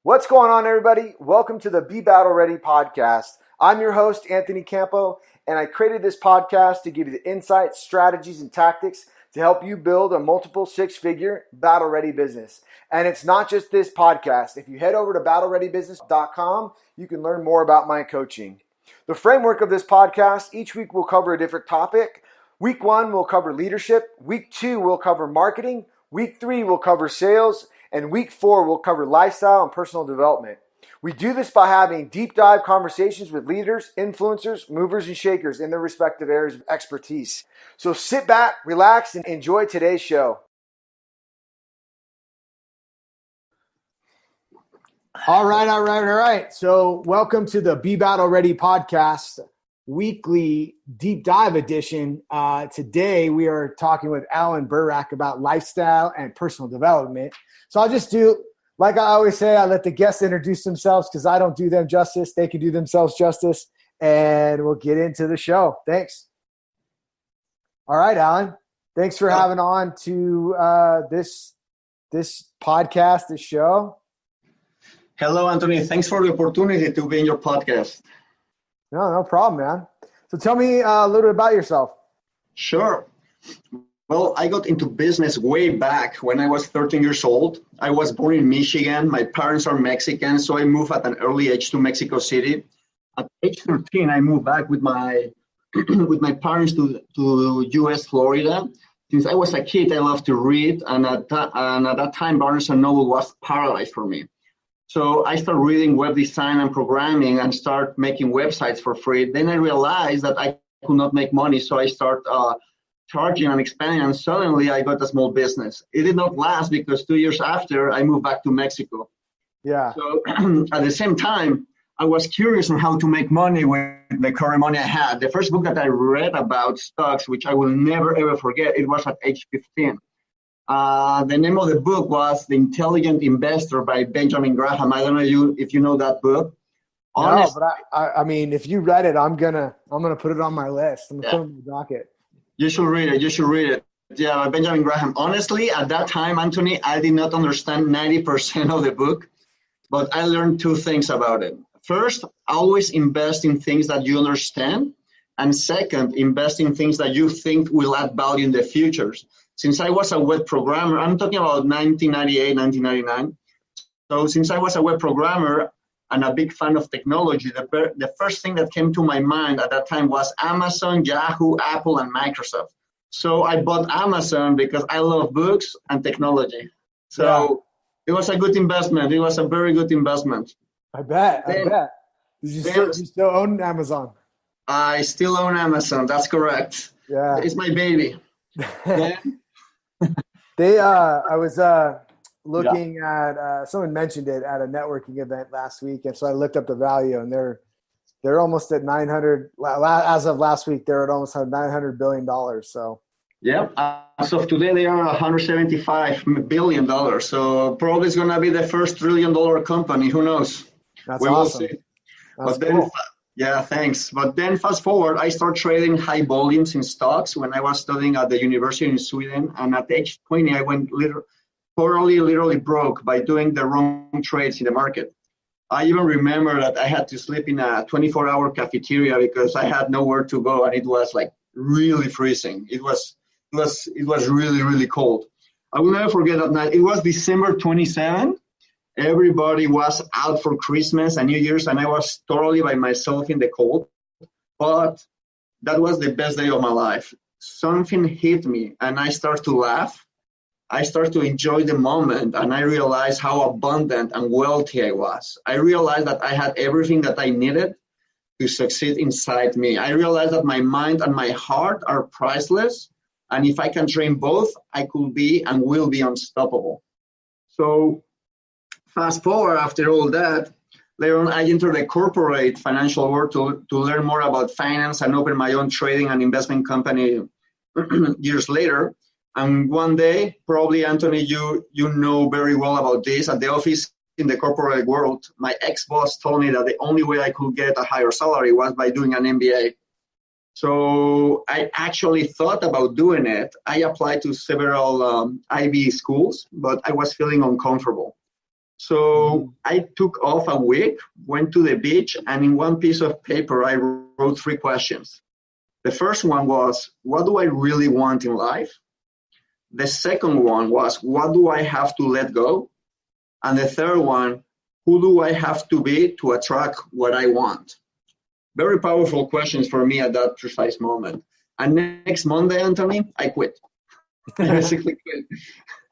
What's going on, everybody? Welcome to the Be Battle Ready podcast. I'm your host, Anthony Campo, and I created this podcast to give you the insights, strategies, and tactics to help you build a multiple six-figure battle-ready business. And it's not just this podcast. If you head over to battlereadybusiness.com, you can learn more about my coaching. The framework of this podcast, each week we'll cover a different topic. Week 1, we'll cover leadership. Week 2, we'll cover marketing. Week 3, we'll cover sales. And week 4, we'll cover lifestyle and personal development. We do this by having deep dive conversations with leaders, influencers, movers, and shakers in their respective areas of expertise. So sit back, relax, and enjoy today's show. All right. So welcome to the Be Battle Ready podcast, weekly deep dive edition. Today we are talking with Alan Burak about lifestyle and personal development. So I'll just do, like I always say, I let the guests introduce themselves because I don't do them justice. They can do themselves justice, and we'll get into the show. Thanks. All right, Alan. Thanks for having on to this podcast, this show. Hello, Anthony. Thanks for the opportunity to be in your podcast. No problem, man. So tell me a little bit about yourself. Sure. Well, I got into business way back when I was 13 years old. I was born in Michigan. My parents are Mexican, so I moved at an early age to Mexico City. At age 13, I moved back with my with my parents to U.S. Florida. Since I was a kid, I loved to read, and at that time, Barnes & Noble was paradise for me. So I started reading web design and programming and start making websites for free. Then I realized that I could not make money, so I started charging and expanding, and suddenly I got a small business. It did not last because 2 years after, I moved back to Mexico. Yeah. So at the same time, I was curious on how to make money with the current money I had. The first book that I read about stocks, which I will never, ever forget, it was at age 15. The name of the book was The Intelligent Investor by Benjamin Graham. I don't know if you know that book. No, but I mean, if you read it, I'm gonna put it on my list. I'm gonna put it on my docket. You should read it. Yeah, Benjamin Graham. Honestly, at that time, Anthony, I did not understand 90% of the book, but I learned 2 things about it. First, always invest in things that you understand. And second, invest in things that you think will add value in the future. Since I was a web programmer, I'm talking about 1998, 1999. So since I was a web programmer and a big fan of technology, the first thing that came to my mind at that time was Amazon, Yahoo, Apple, and Microsoft. So I bought Amazon because I love books and technology. So It was a good investment. It was a very good investment. I bet. Do you still own Amazon? I still own Amazon. That's correct. Yeah. It's my baby. I was looking at someone mentioned it at a networking event last week, and so I looked up the value, and they're almost at 900. As of last week, they're at almost $900 billion. So. Yep. As of today, they are $175 billion. So probably it's going to be the first $1 trillion company. Who knows? That's awesome. Will see. That's cool. Yeah, thanks. But then fast forward, I started trading high volumes in stocks when I was studying at the university in Sweden. And at age 20, I went literally broke by doing the wrong trades in the market. I even remember that I had to sleep in a 24-hour cafeteria because I had nowhere to go, and it was like really freezing. It was really, really cold. I will never forget that night. It was December 27th. Everybody was out for Christmas and New Year's, and I was totally by myself in the cold. But that was the best day of my life. Something hit me, and I started to laugh. I started to enjoy the moment, and I realized how abundant and wealthy I was. I realized that I had everything that I needed to succeed inside me. I realized that my mind and my heart are priceless, and if I can train both, I could be and will be unstoppable. So fast forward after all that, later on I entered the corporate financial world to learn more about finance and open my own trading and investment company years later. And one day, probably Anthony, you know very well about this, at the office in the corporate world, my ex-boss told me that the only way I could get a higher salary was by doing an MBA. So I actually thought about doing it. I applied to several IB schools, but I was feeling uncomfortable. So I took off a week, went to the beach, and in one piece of paper, I wrote 3 questions. The first one was, what do I really want in life? The second one was, what do I have to let go? And the third one, who do I have to be to attract what I want? Very powerful questions for me at that precise moment. And next Monday, Anthony, I quit. I basically quit.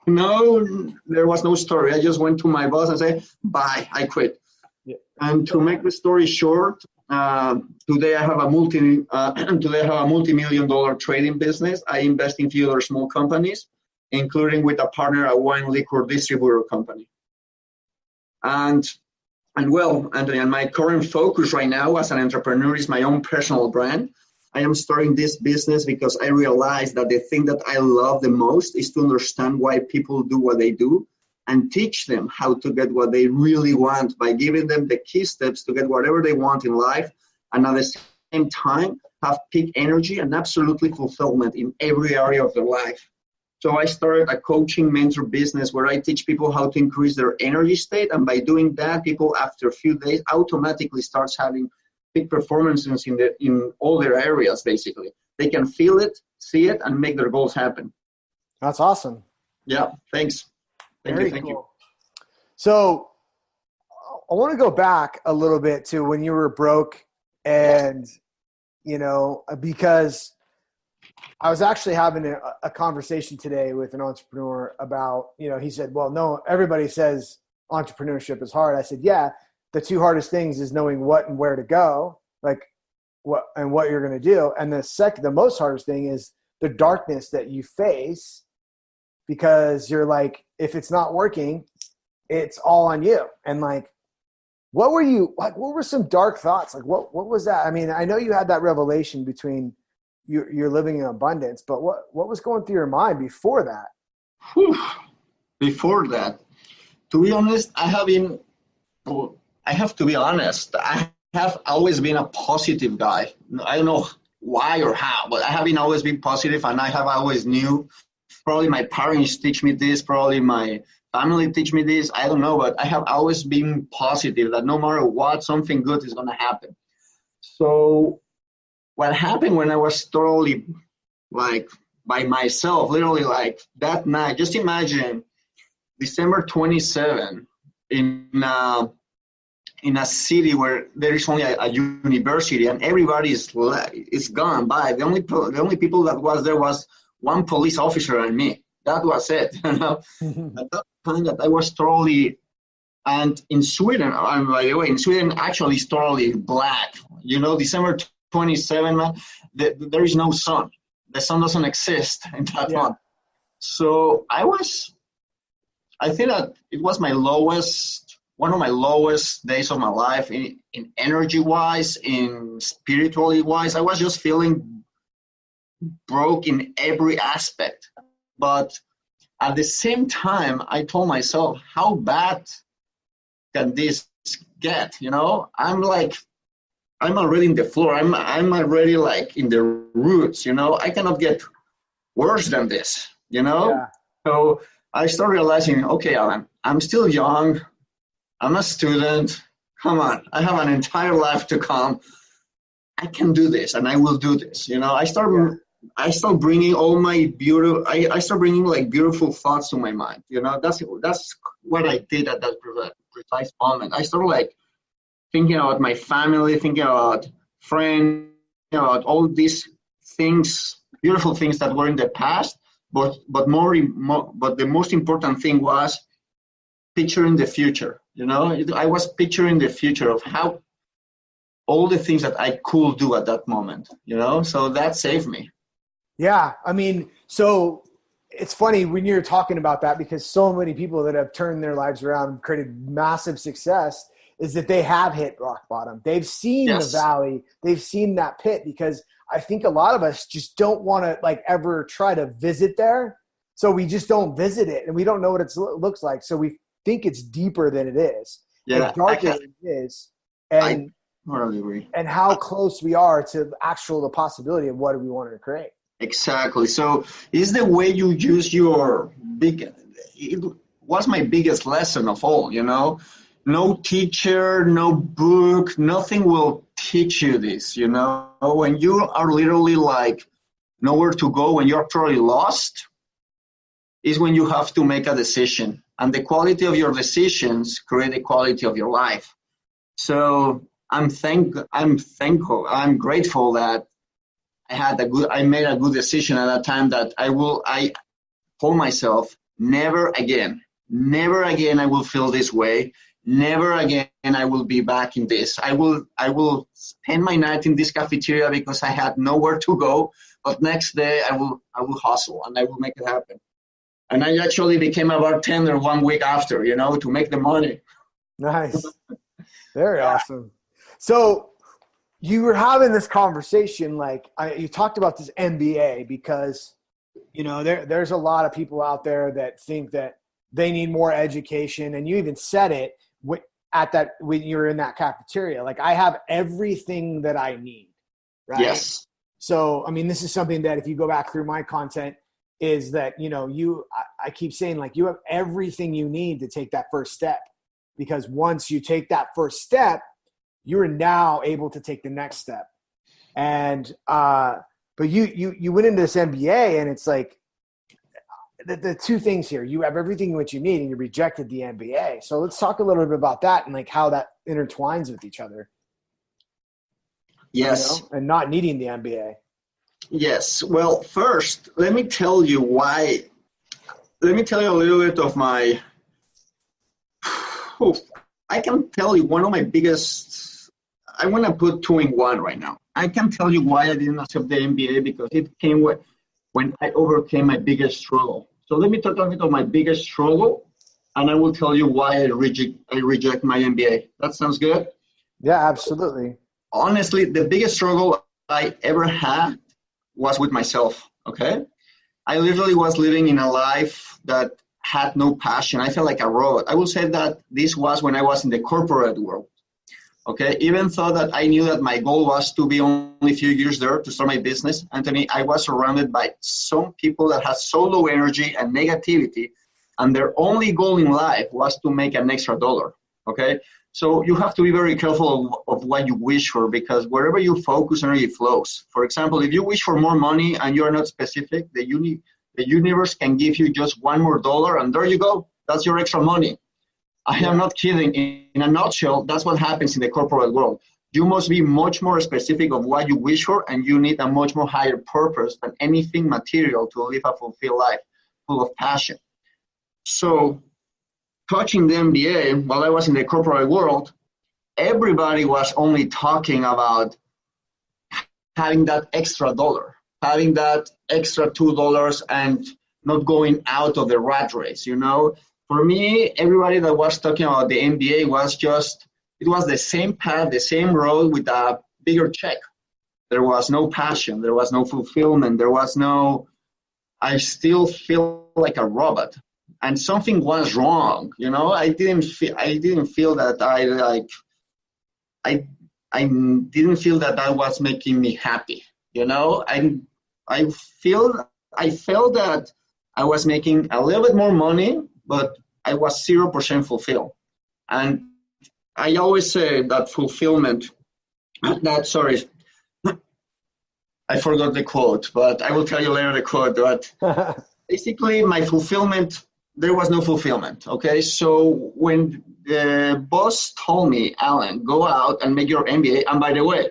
No, there was no story. I just went to my boss and said, bye, I quit. Yeah. And to make the story short, today I have a multi-million-dollar trading business. I invest in few other small companies, including with a partner, a wine liquor distributor company. And well, Anthony, and my current focus right now as an entrepreneur is my own personal brand. I am starting this business because I realized that the thing that I love the most is to understand why people do what they do and teach them how to get what they really want by giving them the key steps to get whatever they want in life, and at the same time have peak energy and absolutely fulfillment in every area of their life. So I started a coaching mentor business where I teach people how to increase their energy state, and by doing that, people after a few days automatically starts having peak performances in all their areas. Basically, they can feel it, see it, and make their goals happen. That's awesome. Yeah, thanks. Thank you. So I want to go back a little bit to when you were broke, and because I was actually having a conversation today with an entrepreneur about, he said, well, no, everybody says entrepreneurship is hard. I said, yeah, the 2 hardest things is knowing what and where to go, like what you're going to do. And the most hardest thing is the darkness that you face, because you're like, if it's not working, it's all on you. And like, what were some dark thoughts? Like, what was that? I mean, I know you had that revelation between you're living in abundance, but what was going through your mind before that? Before that, to be honest, I have to be honest. I have always been a positive guy. I don't know why or how, but I have always been positive, and I have always knew. Probably my parents teach me this. Probably my family teach me this. I don't know, but I have always been positive that no matter what, something good is going to happen. So what happened when I was totally like by myself, literally like that night, just imagine December 27 in a city where there is only a university and everybody is gone by. The only people that was there was one police officer and me. That was it. At that time that I was totally, and in Sweden, by the way, in Sweden actually it's totally black. December 27, man, there is no sun. The sun doesn't exist in that month. So I think that it was one of my lowest days of my life in energy-wise, in spiritually-wise. I was just feeling broke in every aspect. But at the same time, I told myself, how bad can this get? I'm already in the floor. I'm already like in the roots, I cannot get worse than this, Yeah. So I started realizing, okay, Alan, I'm still young. I'm a student. Come on, I have an entire life to come. I can do this, and I will do this. I start bringing all my I start bringing like beautiful thoughts to my mind. That's what I did at that precise moment. I started like thinking about my family, thinking about friends, about all these things, beautiful things that were in the past. But the most important thing was picturing the future. I was picturing the future of how all the things that I could do at that moment. So that saved me. Yeah, I mean, so it's funny when you're talking about that, because so many people that have turned their lives around, created massive success, is that they have hit rock bottom. They've seen the valley. They've seen that pit, because I think a lot of us just don't want to like ever try to visit there. So we just don't visit it, and we don't know what it looks like. So we think it's deeper than it is. Yeah, and darker than it is. And I totally agree. And how close we are to the possibility of what we wanted to create. Exactly. So is the way you use your was my biggest lesson of all, you know. No teacher, no book, nothing will teach you this, you know. When you are literally like nowhere to go, when you're totally lost, is when you have to make a decision. And the quality of your decisions create the quality of your life. So I'm thankful, I'm grateful that I made a good decision at that time, that I told myself, never again I will feel this way. Never again I will be back in this. I will spend my night in this cafeteria because I had nowhere to go. But next day I will hustle and I will make it happen. And I actually became a bartender 1 week after, you know, to make the money. Nice. Very awesome. So you were having this conversation, like you talked about this MBA, because, you know, there's a lot of people out there that think that they need more education. And you even said it when you were in that cafeteria, like, I have everything that I need. Right. Yes. So, I mean, this is something that if you go back through my content, is that, you know, I keep saying, like, you have everything you need to take that first step, because once you take that first step, you're now able to take the next step. And, but you went into this MBA, and it's like the two things here: you have everything what you need, and you rejected the MBA. So let's talk a little bit about that and like how that intertwines with each other. Yes. You know, and not needing the MBA. Yes. Well, first, let me tell you why. Let me tell you a little bit of my. I can tell you one of my biggest. I want to put two in one right now. I can tell you why I didn't accept the MBA, because it came when I overcame my biggest struggle. So let me talk a bit of my biggest struggle, and I will tell you why I reject my MBA. That sounds good? Yeah, absolutely. Honestly, the biggest struggle I ever had was with myself, okay? I literally was living in a life that had no passion. I felt like a robot. I will say that this was when I was in the corporate world, okay? Even though that I knew that my goal was to be only a few years there to start my business, Anthony, I was surrounded by some people that had so low energy and negativity, and their only goal in life was to make an extra dollar, okay? So you have to be very careful of what you wish for, because wherever you focus, energy flows. For example, if you wish for more money and you're not specific, the universe can give you just $1 more, and there you go. That's your extra money. I am not kidding. In a nutshell, that's what happens in the corporate world. You must be much more specific of what you wish for, and you need a much more higher purpose than anything material to live a fulfilled life, full of passion. So, touching the MBA, while I was in the corporate world, everybody was only talking about having that extra dollar, having that extra $2 and not going out of the rat race, you know? For me, everybody that was talking about the MBA was it was the same path, the same road with a bigger check. There was no passion, there was no fulfillment, I still feel like a robot. And something was wrong, you know. I didn't feel that I didn't feel that was making me happy, you know. I felt that I was making a little bit more money, but I was 0% fulfilled. And I always say that fulfillment. I forgot the quote, but I will tell you later the quote. But basically, my fulfillment. There was no fulfillment, okay? So when the boss told me, Alan, go out and make your MBA, and by the way,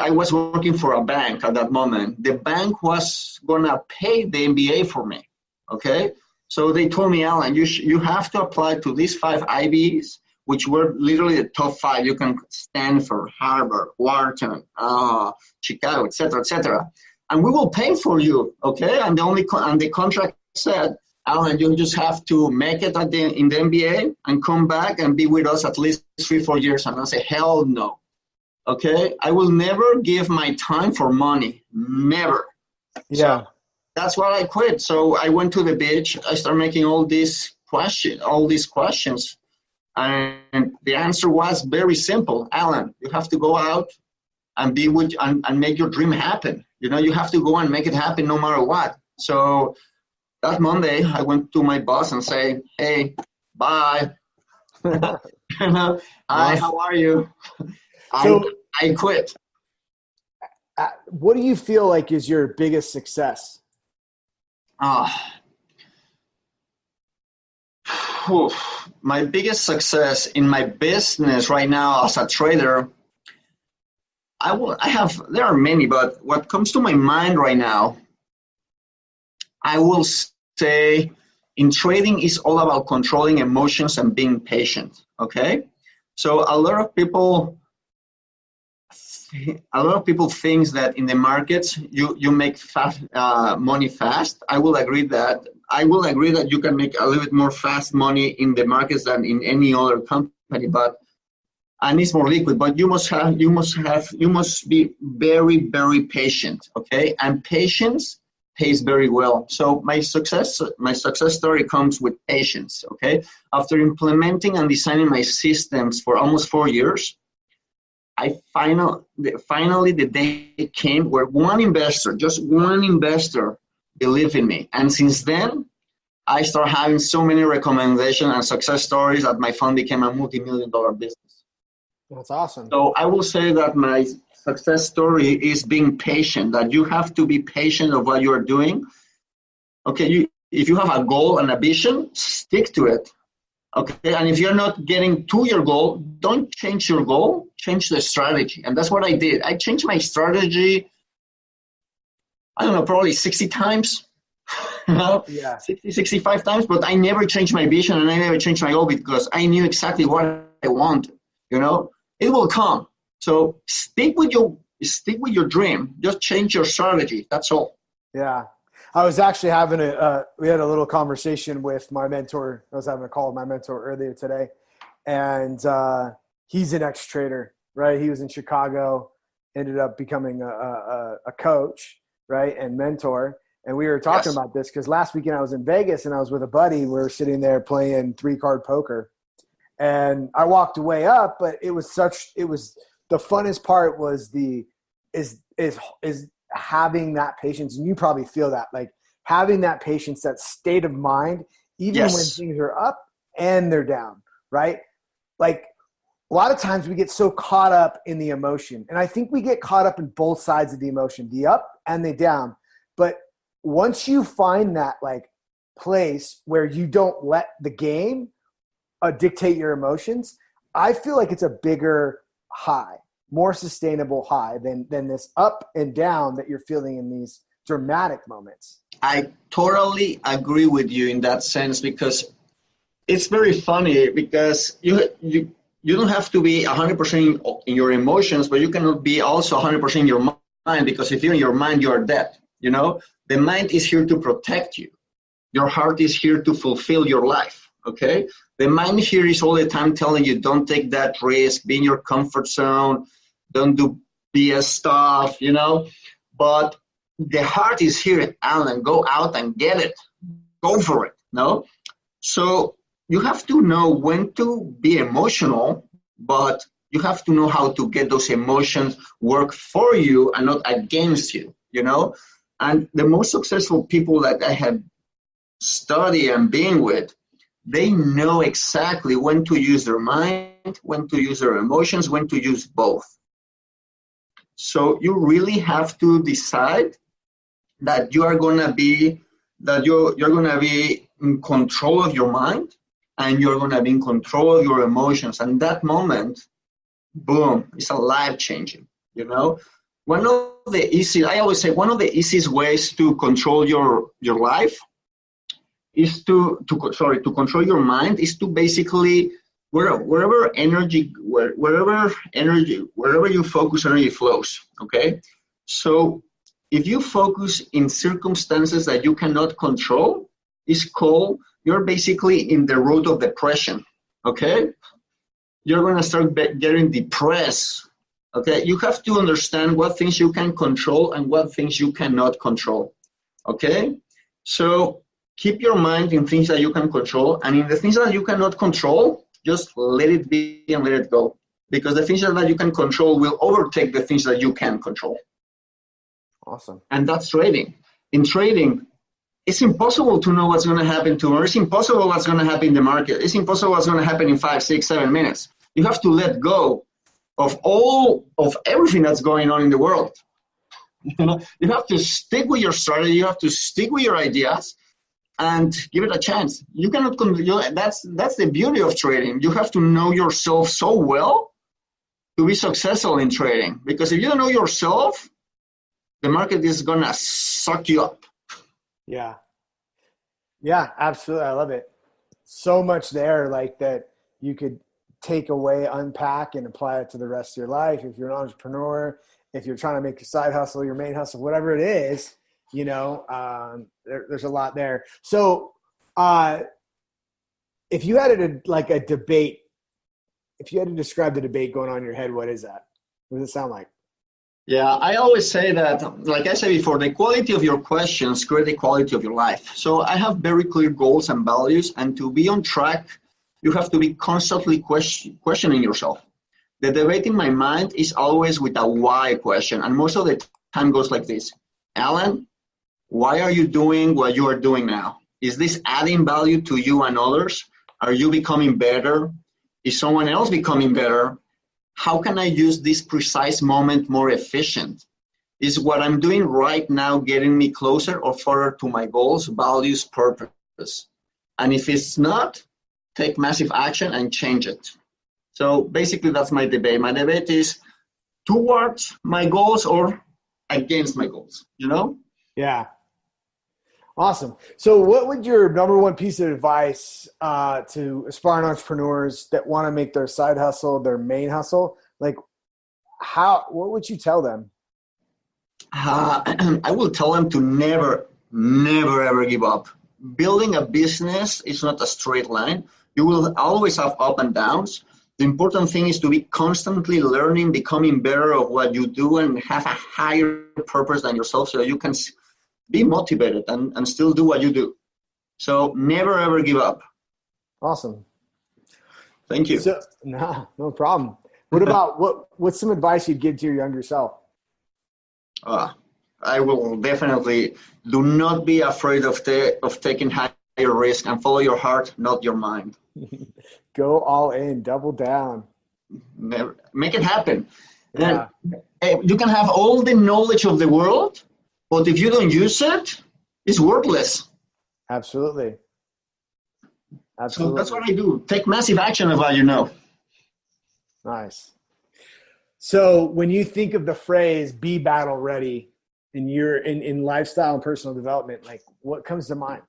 I was working for a bank at that moment. The bank was going to pay the MBA for me, okay? So they told me, Alan, you have to apply to these 5 IBs, which were literally the top 5. You can Stanford, Harvard, Wharton, Chicago, et cetera, and we will pay for you, okay? And the contract said, Alan, you just have to make it in the MBA and come back and be with us at least 3-4 years. And I say, hell no. Okay? I will never give my time for money. Never. Yeah. So that's why I quit. So I went to the beach. I started making all these questions. And the answer was very simple. Alan, you have to go out and be with and make your dream happen. You know, you have to go and make it happen no matter what. So that Monday, I went to my boss and say, hey, bye. You know, hi, how are you? So, I quit. what do you feel like is your biggest success? My biggest success in my business right now as a trader, there are many, but what comes to my mind right now, I will say in trading is all about controlling emotions and being patient, okay? So a lot of people think that in the markets you make money fast. I will agree that you can make a little bit more fast money in the markets than in any other company, and it's more liquid. But you must be very, very patient, okay? And patience pays very well. So my success story comes with patience, okay? After implementing and designing my systems for almost 4 years, finally the day came where just one investor believed in me. And since then, I started having so many recommendations and success stories that my fund became a multi-million-dollar business. That's awesome. So I will say that my success story is being patient, that you have to be patient of what you're doing. Okay, if you have a goal and a vision, stick to it. Okay, and if you're not getting to your goal, don't change your goal, change the strategy. And that's what I did. I changed my strategy, I don't know, probably 60 times, Yeah. 60, 65 times, but I never changed my vision and I never changed my goal because I knew exactly what I want. It will come. So stick with your dream. Just change your strategy. That's all. Yeah. I was actually having we had a little conversation with my mentor. I was having a call with my mentor earlier today, and he's an ex-trader, right? He was in Chicago, ended up becoming a coach, right, and mentor. And we were talking about this because last weekend I was in Vegas and I was with a buddy. We were sitting there playing 3-card poker, and I walked away up, but it was the funnest part was is having that patience. And you probably feel that, like having that patience, that state of mind, even when things are up and they're down, right? Like a lot of times we get so caught up in the emotion. And I think we get caught up in both sides of the emotion, the up and the down. But once you find that like place where you don't let the game dictate your emotions, I feel like it's a bigger high, more sustainable high than this up and down that you're feeling in these dramatic moments. I totally agree with you in that sense, because it's very funny, because you don't have to be 100% in your emotions, but you cannot be also 100% in your mind, because if you're in your mind, you are dead. The mind is here to protect you. Your heart is here to fulfill your life, okay? The mind here is all the time telling you, don't take that risk, be in your comfort zone, don't do BS stuff, But the heart is here, Alan, go out and get it. Go for it, no? So you have to know when to be emotional, but you have to know how to get those emotions work for you and not against you, And the most successful people that I have studied and been with, they know exactly when to use their mind, when to use their emotions, when to use both. So you really have to decide that you're gonna be in control of your mind, and you're gonna be in control of your emotions. And that moment, boom, it's a life changing. I always say one of the easiest ways to control your life is to control your mind, is to basically wherever you focus, energy flows. Okay, so if you focus in circumstances that you cannot control, you're basically in the road of depression. Okay, you're gonna start getting depressed. Okay, you have to understand what things you can control and what things you cannot control. Okay, so keep your mind in things that you can control, and in the things that you cannot control, just let it be and let it go. Because the things that you can control will overtake the things that you can control. Awesome. And that's trading. In trading, it's impossible to know what's going to happen tomorrow. It's impossible what's going to happen in the market. It's impossible what's going to happen in 5, 6, 7 minutes. You have to let go of everything that's going on in the world. You have to stick with your strategy. You have to stick with your ideas and give it a chance. You cannot. That's the beauty of trading. You have to know yourself so well to be successful in trading. Because if you don't know yourself, the market is gonna suck you up. Yeah. Yeah, absolutely. I love it. So much there, like that you could take away, unpack, and apply it to the rest of your life. If you're an entrepreneur, if you're trying to make your side hustle, your main hustle, whatever it is, there's a lot there. So if you had a debate, if you had to describe the debate going on in your head, what is that? What does it sound like? Yeah, I always say that, like I said before, the quality of your questions create the quality of your life. So I have very clear goals and values, and to be on track, you have to be constantly questioning yourself. The debate in my mind is always with a why question, and most of the time goes like this. Alan, why are you doing what you are doing now? Is this adding value to you and others? Are you becoming better? Is someone else becoming better? How can I use this precise moment more efficient? Is what I'm doing right now getting me closer or further to my goals, values, purpose? And if it's not, take massive action and change it. So basically that's my debate. My debate is towards my goals or against my goals, Yeah. Awesome. So what would your number one piece of advice to aspiring entrepreneurs that want to make their side hustle their main hustle, what would you tell them? I will tell them to never, ever give up. Building a business is not a straight line. You will always have up and downs. The important thing is to be constantly learning, becoming better of what you do, and have a higher purpose than yourself so you can be motivated and still do what you do. So never, ever give up. Awesome. Thank you. So, no problem. What about what's some advice you'd give to your younger self? I will definitely do not be afraid of taking higher risk and follow your heart, not your mind. Go all in, double down. Never, make it happen. Yeah. And you can have all the knowledge of the world, but if you don't use it, it's worthless. Absolutely. So that's what I do. Take massive action of what you know. Nice. So when you think of the phrase "be battle ready" in lifestyle and personal development, what comes to mind?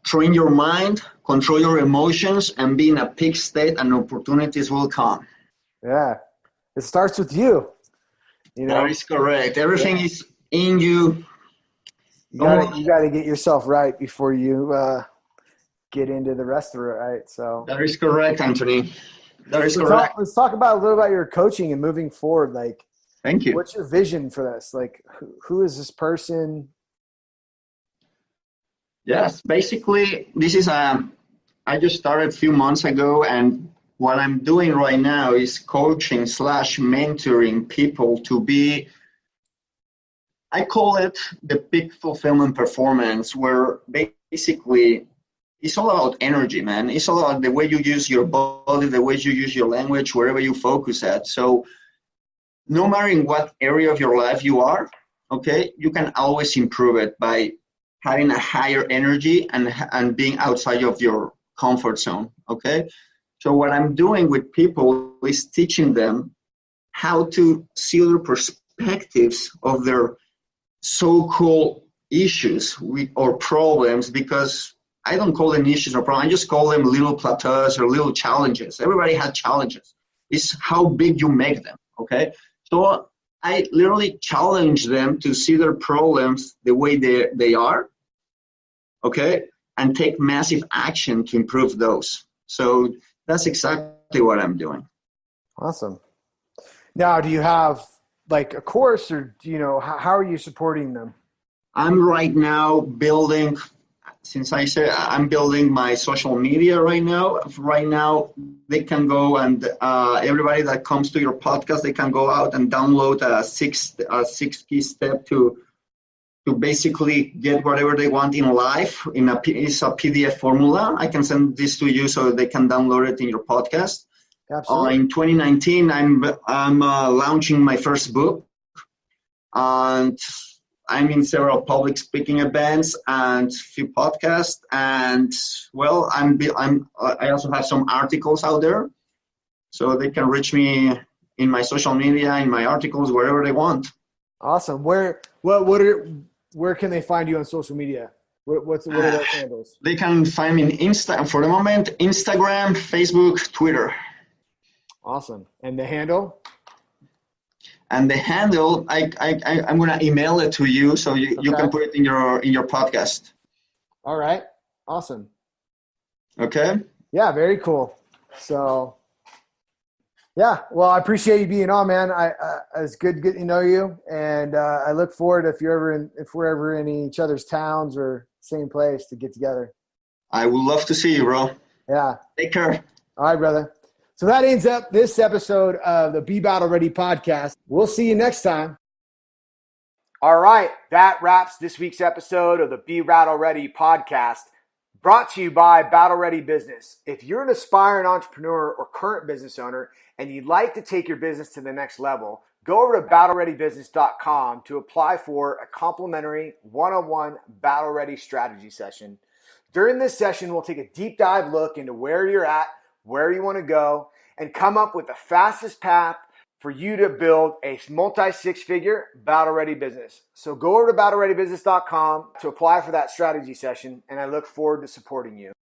Train your mind, control your emotions, and be in a peak state, and opportunities will come. Yeah. It starts with you. That is correct. Everything is in you. You got to get yourself right before you get into the rest of it, right? So that is correct, Anthony. That is correct. Let's talk about a little about your coaching and moving forward. Thank you. What's your vision for this? Who is this person? Yes, basically, this is I just started a few months ago, and what I'm doing right now is coaching / mentoring people to be, I call it the peak fulfillment performance, where basically it's all about energy, man. It's all about the way you use your body, the way you use your language, wherever you focus at. So no matter in what area of your life you are, okay, you can always improve it by having a higher energy and being outside of your comfort zone, okay? So what I'm doing with people is teaching them how to see other perspectives of their so-called issues or problems, because I don't call them issues or problems. I just call them little plateaus or little challenges. Everybody has challenges. It's how big you make them, okay? So I literally challenge them to see their problems the way they are, okay, and take massive action to improve those. So that's exactly what I'm doing. Awesome. Now, do you have a course, or how are you supporting them? I'm right now building, since I said I'm building my social media right now. Right now, they can go and everybody that comes to your podcast, they can go out and download a six key step to to basically get whatever they want in life. It's a PDF formula. I can send this to you so they can download it in your podcast. Absolutely. In 2019, I'm launching my first book, and I'm in several public speaking events and few podcasts. And well, I also have some articles out there, so they can reach me in my social media, in my articles, wherever they want. Awesome. Where can they find you on social media? What are those handles? They can find me for the moment, Instagram, Facebook, Twitter. Awesome. And the handle? And the handle, I'm gonna email it to you so you can put it in your podcast. All right. Awesome. Okay. Yeah, very cool. So yeah, well, I appreciate you being on, man. It's good getting to know you, and I look forward if we're ever in each other's towns or same place to get together. I would love to see you, bro. Yeah. Take care. All right, brother. So that ends up this episode of the Be Battle Ready podcast. We'll see you next time. All right, that wraps this week's episode of the Be Battle Ready podcast, brought to you by Battle Ready Business. If you're an aspiring entrepreneur or current business owner and you'd like to take your business to the next level, go over to battlereadybusiness.com to apply for a complimentary one-on-one Battle Ready strategy session. During this session, we'll take a deep dive look into where you're at, where you want to go, and come up with the fastest path for you to build a multi-six-figure battle-ready business. So go over to battlereadybusiness.com to apply for that strategy session, and I look forward to supporting you.